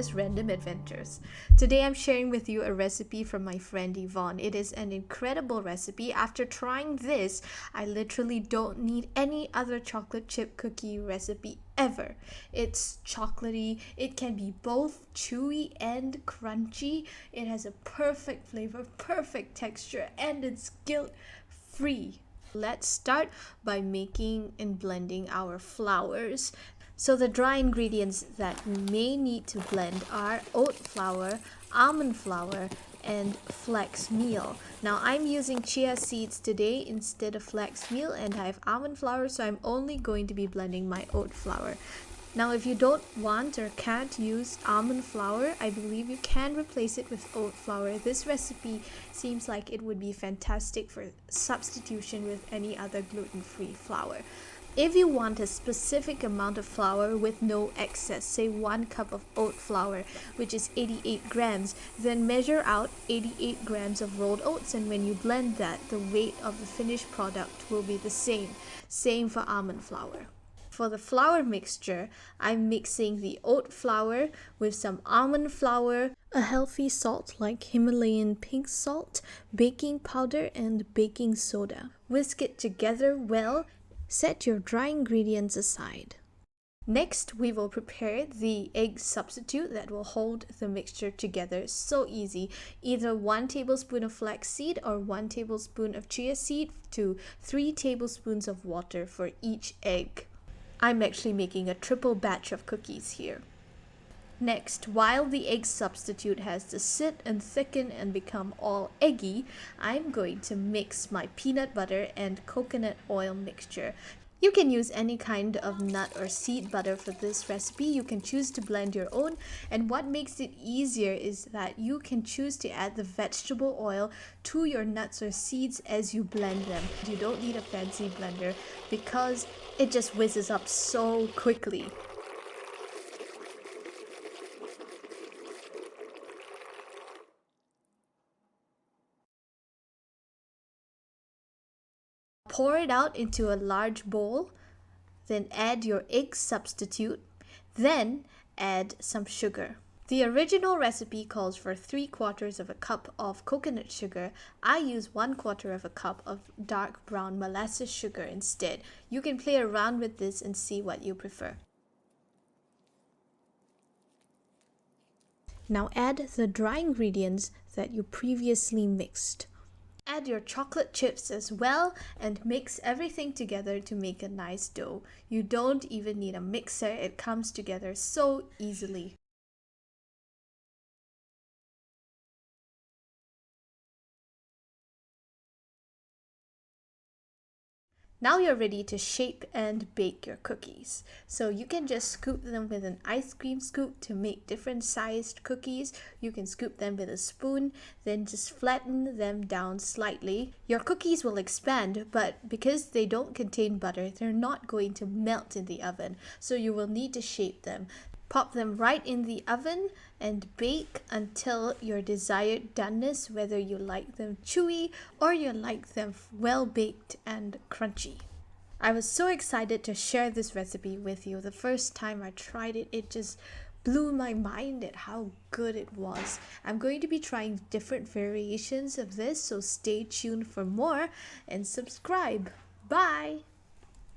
done-ness random adventures. Today I'm sharing with you a recipe from my friend Yvonne. It is an incredible recipe. After trying this, I literally don't need any other chocolate chip cookie recipe ever. It's chocolatey, it can be both chewy and crunchy. It has a perfect flavor, perfect texture, and it's guilt-free. Let's start by making and blending our flours. So the dry ingredients that we may need to blend are oat flour, almond flour, and flax meal. Now I'm using chia seeds today instead of flax meal, and I have almond flour, so I'm only going to be blending my oat flour. Now if you don't want or can't use almond flour, I believe you can replace it with oat flour. This recipe seems like it would be fantastic for substitution with any other gluten-free flour. If you want a specific amount of flour with no excess, say 1 cup of oat flour, which is 88 grams, then measure out 88 grams of rolled oats, and when you blend that, the weight of the finished product will be the same. Same for almond flour. For the flour mixture, I'm mixing the oat flour with some almond flour, a healthy salt like Himalayan pink salt, baking powder, and baking soda. Whisk it together well. Set your dry ingredients aside. Next, we will prepare the egg substitute that will hold the mixture together. So easy. Either 1 tablespoon of flaxseed or 1 tablespoon of chia seed to 3 tablespoons of water for each egg. I'm actually making a triple batch of cookies here. Next, while the egg substitute has to sit and thicken and become all eggy, I'm going to mix my peanut butter and coconut oil mixture. You can use any kind of nut or seed butter for this recipe. You can choose to blend your own, and what makes it easier is that you can choose to add the vegetable oil to your nuts or seeds as you blend them. You don't need a fancy blender because it just whizzes up so quickly. Pour it out into a large bowl, then add your egg substitute, then add some sugar. The original recipe calls for 3/4 of a cup of coconut sugar. I use 1/4 of a cup of dark brown molasses sugar instead. You can play around with this and see what you prefer. Now add the dry ingredients that you previously mixed. Add your chocolate chips as well and mix everything together to make a nice dough. You don't even need a mixer, it comes together so easily. Now you're ready to shape and bake your cookies. So you can just scoop them with an ice cream scoop to make different sized cookies. You can scoop them with a spoon, then just flatten them down slightly. Your cookies will expand, but because they don't contain butter, they're not going to melt in the oven. So you will need to shape them. Pop them right in the oven and bake until your desired doneness, whether you like them chewy or you like them well baked and crunchy. I was so excited to share this recipe with you. The first time I tried it, it just blew my mind at how good it was. I'm going to be trying different variations of this, so stay tuned for more and subscribe. Bye!